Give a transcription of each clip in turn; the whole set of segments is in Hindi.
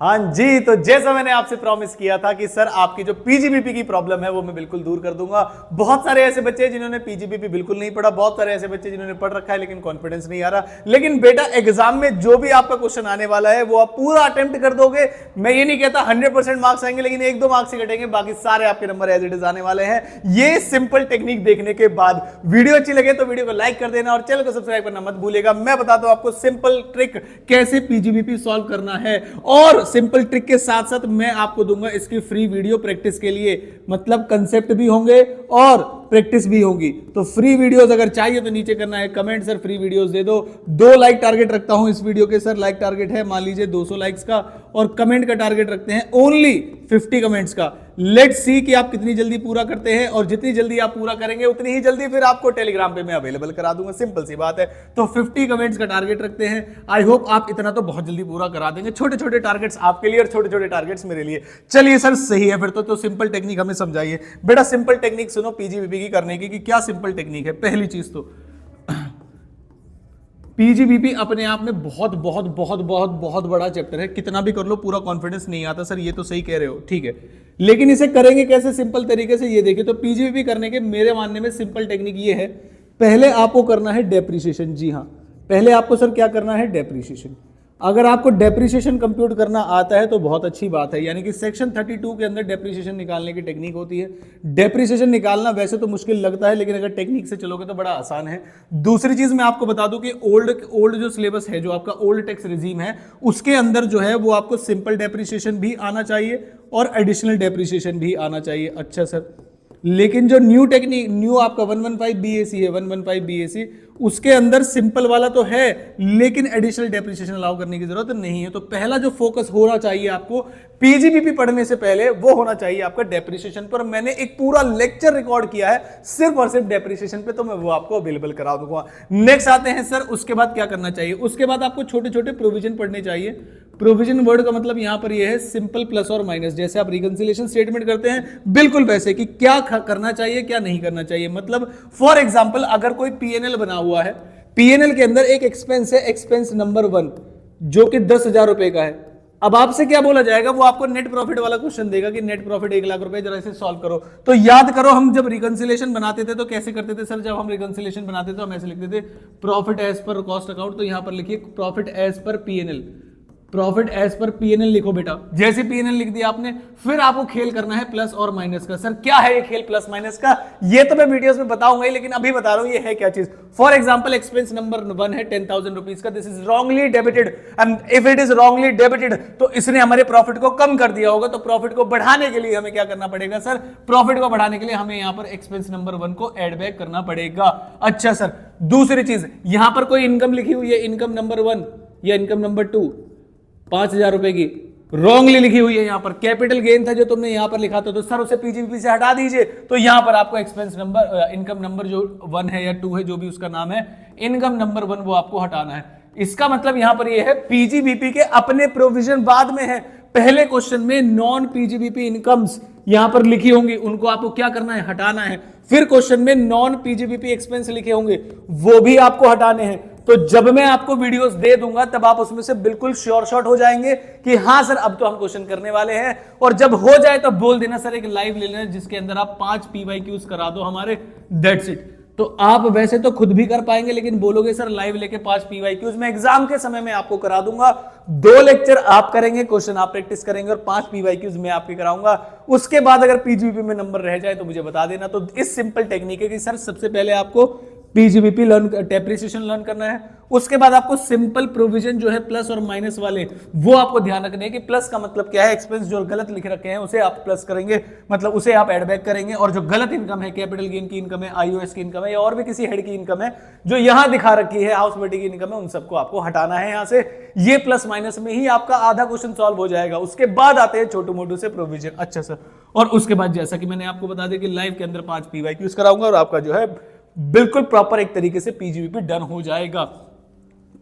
हाँ जी, तो जैसा मैंने आपसे प्रॉमिस किया था कि सर आपकी जो पीजीबीपी की प्रॉब्लम है वो मैं बिल्कुल दूर कर दूंगा। बहुत सारे ऐसे बच्चे हैं जिन्होंने पीजीबीपी बिल्कुल नहीं पढ़ा, बहुत सारे ऐसे बच्चे जिन्होंने पढ़ रखा है लेकिन कॉन्फिडेंस नहीं आ रहा। लेकिन बेटा एग्जाम में जो भी आपका क्वेश्चन आने वाला है वो आप पूरा अटेम्प्ट कर दोगे। मैं ये नहीं कहता 100% मार्क्स आएंगे, लेकिन 1-2 मार्क्स ही घटेंगे, बाकी सारे आपके नंबर एज इट इज आने वाले हैं। ये सिंपल टेक्निक देखने के बाद वीडियो अच्छी लगे तो वीडियो को लाइक कर देना और चैनल को सब्सक्राइब करना मत भूलिएगा। मैं बताता हूं आपको सिंपल ट्रिक कैसे पीजीबीपी सॉल्व करना है, और सिंपल ट्रिक के साथ साथ मैं आपको दूंगा इसकी फ्री वीडियो प्रैक्टिस के लिए। मतलब कंसेप्ट भी होंगे और प्रैक्टिस भी होगी। तो फ्री वीडियोस अगर चाहिए तो नीचे करना है कमेंट, सर फ्री वीडियोस दे दो। 2 लाइक टारगेट रखता हूं इस वीडियो के। सर लाइक टारगेट है मान लीजिए 200 लाइक्स का, और कमेंट का टारगेट रखते हैं ओनली 50 कमेंट्स का। लेट्स सी कि आप कितनी जल्दी पूरा करते हैं, और जितनी जल्दी आप पूरा करेंगे उतनी ही जल्दी फिर आपको टेलीग्राम पे मैं अवेलेबल करा दूंगा। सिंपल सी बात है। तो 50 कमेंट्स का टारगेट रखते हैं। आई होप आप इतना तो बहुत जल्दी पूरा करा देंगे। छोटे छोटे टारगेट्स आपके लिए और छोटे छोटे टारगेट्स मेरे लिए। चलिए सर सही है फिर तो सिंपल टेक्निक हमें समझाइए। बेटा सिंपल टेक्निक सुनो पीजीबीपी की करने की, कि क्या सिंपल टेक्निक है। पहली चीज तो पीजीबीपी अपने आप में बहुत बहुत बहुत बहुत बहुत बड़ा चैप्टर है। कितना भी कर लो पूरा कॉन्फिडेंस नहीं आता। सर ये तो सही कह रहे हो, ठीक है, लेकिन इसे करेंगे कैसे सिंपल तरीके से, ये देखिए। तो पीजीबीपी करने के मेरे मानने में सिंपल टेक्निक ये है, पहले आपको करना है डेप्रिसिएशन। जी हाँ, पहले आपको सर क्या करना है, डेप्रिसिएशन। अगर आपको डेप्रिसिएशन कंप्यूट करना आता है तो बहुत अच्छी बात है। यानी कि सेक्शन 32 के अंदर डेप्रिसिएशन निकालने की टेक्निक होती है। डेप्रिसिएशन निकालना वैसे तो मुश्किल लगता है, लेकिन अगर टेक्निक से चलोगे तो बड़ा आसान है। दूसरी चीज मैं आपको बता दूं कि ओल्ड जो सिलेबस है, जो आपका ओल्ड टैक्स रिजीम है, उसके अंदर जो है वो आपको सिंपल डेप्रिसिएशन भी आना चाहिए और एडिशनल डेप्रिसिएशन भी आना चाहिए। अच्छा सर, लेकिन जो न्यू टेक्निक, न्यू आपका 115 बीएसी है, 115 बीएसी, उसके अंदर सिंपल वाला तो है लेकिन एडिशनल डेप्रिसिएशन अलाउ करने की जरूरत नहीं है। तो पहला जो फोकस होना चाहिए आपको पीजीबीपी पढ़ने से पहले, वो होना चाहिए आपका डेप्रिसिएशन पर। मैंने एक पूरा लेक्चर रिकॉर्ड किया है सिर्फ और सिर्फ डेप्रिसिएशन पे, तो मैं वो आपको अवेलेबल करा दूंगा। नेक्स्ट आते हैं सर, उसके बाद क्या करना चाहिए। उसके बाद आपको छोटे छोटे प्रोविजन पढ़ने चाहिए। प्रोविजन वर्ड का मतलब यहां पर यह है सिंपल प्लस और माइनस। जैसे आप रिकंसिलिएशन स्टेटमेंट करते हैं बिल्कुल वैसे, कि क्या करना चाहिए क्या नहीं करना चाहिए। मतलब फॉर एग्जांपल अगर कोई पीएनएल बना हुआ है, पीएनएल के अंदर एक एक्सपेंस है, एक्सपेंस नंबर 1, जो कि 10,000 रुपए का है। अब आपसे क्या बोला जाएगा, वो आपको नेट प्रॉफिट वाला क्वेश्चन देगा कि नेट प्रॉफिट 1 लाख रुपए, जरा इसे सॉल्व करो। तो याद करो हम जब रिकंसिलिएशन बनाते थे तो कैसे करते थे सर। जब हम रिकंसिलिएशन बनाते थे तो हम ऐसे लिखते थे profit as per cost account. तो यहां पर लिखिए profit as per PNL, profit as per PNL लिखो बेटा। जैसे पीएनएल लिख दिया आपने, फिर आपको खेल करना है प्लस और माइनस का। सर क्या है ये खेल प्लस माइनस का, ये तो मैं वीडियोस में बताऊंगा ही, लेकिन अभी बता रहा हूं ये है क्या चीज। फॉर एग्जांपल एक्सपेंस नंबर 1 है 10,000 रुपीज का, this is wrongly debited, and if it is wrongly debited तो इसने हमारे प्रॉफिट को कम कर दिया होगा। तो प्रॉफिट को बढ़ाने के लिए हमें क्या करना पड़ेगा सर, प्रॉफिट को बढ़ाने के लिए हमें यहां पर एक्सपेंस नंबर 1 को एड बैक करना पड़ेगा। अच्छा सर, दूसरी चीज, यहां पर कोई इनकम लिखी हुई है, इनकम नंबर 1 या इनकम नंबर 2, 5,000 रुपए की, रॉन्गली लिखी हुई है। यहां पर कैपिटल गेन था जो तुमने यहां पर लिखा था, तो सर उसे पीजीबीपी से हटा दीजिए। तो यहां पर आपको एक्सपेंस नंबर, इनकम नंबर जो 1 है या 2 है, जो भी उसका नाम है, इनकम नंबर 1 वो आपको हटाना है। इसका मतलब यहां पर ये है पीजीबीपी के अपने प्रोविजन बाद में है। पहले क्वेश्चन में नॉन पीजीबीपी इनकम्स यहां पर लिखी होंगी, उनको आपको क्या करना है, हटाना है। फिर क्वेश्चन में नॉन पीजीबीपी एक्सपेंस लिखे होंगे, वो भी आपको हटाने हैं। तो जब मैं आपको वीडियोस दे दूंगा तब आप उसमें से बिल्कुल श्योर शॉट हो जाएंगे कि हाँ सर अब तो हम क्वेश्चन करने वाले हैं। और जब हो जाए तो बोल देना सर एक लाइव ले लेना जिसके अंदर आप 5 पीवाईक्यूज करा दो हमारे, दैट्स इट। तो आप वैसे तो खुद भी कर पाएंगे, लेकिन बोलोगे सर लाइव लेके 5 पीवाईक्यूज मैं एग्जाम के समय में आपको करा दूंगा। 2 लेक्चर आप करेंगे, क्वेश्चन आप प्रैक्टिस करेंगे, और 5 पीवाईक्यूज मैं आपके कराऊंगा। उसके बाद अगर पीजीबीपी में नंबर रह जाए तो मुझे बता देना। तो इस सिंपल टेक्निक है कि सर सबसे पहले आपको पीजीबीपी लर्न, डेप्रिसिएशन लर्न करना है। उसके बाद आपको सिंपल प्रोविजन जो है प्लस और माइनस वाले, वो आपको ध्यान रखने हैं कि प्लस का मतलब क्या है, एक्सपेंस जो गलत लिख रखे हैं उसे आप प्लस करेंगे, मतलब उसे आप एड बैक करेंगे। और जो गलत इनकम है, कैपिटल गेन की इनकम है, आईओएस की इनकम है, या और भी किसी हेड की इनकम है जो यहां दिखा रखी है, हाउस बेटी की इनकम है, उन सबको आपको हटाना है यहां से। ये प्लस माइनस में ही आपका आधा क्वेश्चन सॉल्व हो जाएगा। उसके बाद आते हैं छोटू मोटू से प्रोविजन। अच्छा सर, और उसके बाद जैसा कि मैंने आपको बता दिया कि लाइव के अंदर 5 पीवाईक्यूज कराऊंगा और आपका जो है बिल्कुल प्रॉपर एक तरीके से पीजीबीपी डन हो जाएगा।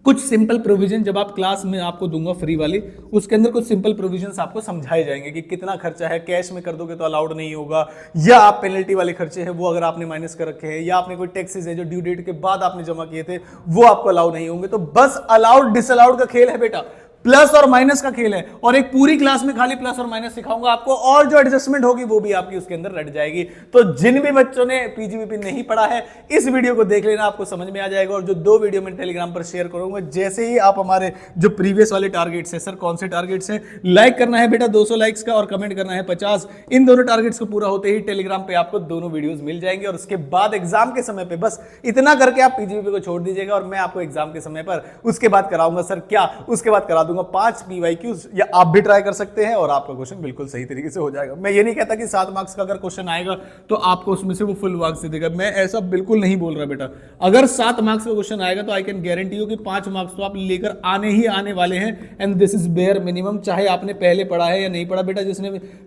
कुछ सिंपल प्रोविजन जब आप क्लास में आपको दूंगा फ्री वाली, उसके अंदर कुछ सिंपल प्रोविजंस आपको समझाए जाएंगे कि कितना खर्चा है, कैश में कर दोगे तो अलाउड नहीं होगा, या आप पेनल्टी वाले खर्चे हैं वो अगर आपने माइनस कर रखे हैं, या आपने कोई टैक्सेस है जो ड्यू डेट के बाद आपने जमा किए थे वो आपको अलाउ नहीं होंगे। तो बस अलाउड डिसअलाउड का खेल है बेटा। प्लस और माइनस का खेल है, और एक पूरी क्लास में खाली प्लस और माइनस सिखाऊंगा आपको, और जो एडजस्टमेंट होगी वो भी आपकी उसके अंदर रट जाएगी। तो जिन भी बच्चों ने पीजीबीपी नहीं पढ़ा है, इस वीडियो को देख लेना, आपको समझ में आ जाएगा। और जो 2 वीडियो मैं टेलीग्राम पर शेयर करूंगा, जैसे ही आप हमारे जो प्रीवियस वाले टारगेट्स है, सर कौन से टारगेट्स है, लाइक करना है बेटा 200 लाइक्स का, और कमेंट करना है 50। इन दोनों टारगेट्स को पूरा होते ही टेलीग्राम पे आपको दोनों वीडियोस मिल जाएंगे। और उसके बाद एग्जाम के समय पे बस इतना करके आप पीजीबीपी को छोड़ दीजिएगा, और मैं आपको एग्जाम के समय पर उसके बाद कराऊंगा सर क्या, उसके बाद करा दूंगा 5 पीवाईक्यूज, या आप भी ट्राई कर सकते हैं और आपका क्वेश्चन बिल्कुल सही तरीके से हो जाएगा। मैं ये नहीं कहता कि 7 मार्क्स का अगर क्वेश्चन आएगा तो आपको उसमें से वो फुल मार्क्स दे देगा, मैं ऐसा बिल्कुल नहीं बोल रहा बेटा। अगर 7 मार्क्स का क्वेश्चन आएगा तो आई कैन गारंटी यू कि 5 मार्क्स तो आप लेकर आने ही आने वाले हैं, and this is bare minimum. चाहे आपने पहले पढ़ा है या नहीं पढ़ा बेटा,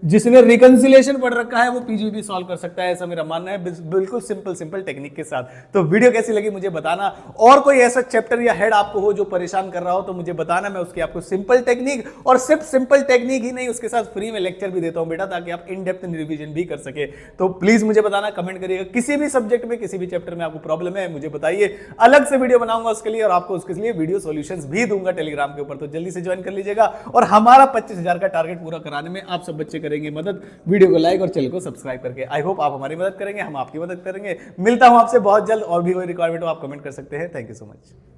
जिसने रिकंसिलिएशन पढ़ रखा है वो पीजीबीपी सॉल्व कर सकता है, ऐसा मेरा मानना है, बिल्कुल सिंपल टेक्निक के साथ। तो वीडियो कैसी लगी मुझे बताना, और कोई ऐसा चैप्टर या हेड आपको हो जो परेशान कर रहा हो तो मुझे बताना, मैं उसकी आपको सिंपल टेक्निक, और सिर्फ सिंपल टेक्निक ही नहीं, उसके साथ फ्री में लेक्चर भी देता हूं बेटा, ताकि आप इन डेप्थ रिवीजन भी कर सके। तो प्लीज मुझे बताना, कमेंट करिएगा, किसी भी सब्जेक्ट में किसी भी चैप्टर में आपको प्रॉब्लम है मुझे बताइए, अलग से वीडियो बनाऊंगा उसके लिए, और आपको उसके लिए वीडियो सॉल्यूशंस भी दूंगा टेलीग्राम के ऊपर। तो जल्दी से ज्वाइन कर लीजिएगा, और हमारा 25,000 का टारगेट पूरा कराने में आप सब बच्चे करेंगे मदद, वीडियो को लाइक और चैनल को सब्सक्राइब करके। आई होप आप हमारी मदद करेंगे, हम आपकी मदद करेंगे। मिलता हूं आपसे बहुत जल्द, और भी कोई रिक्वायरमेंट हो आप कमेंट कर सकते हैं। Thank you so much.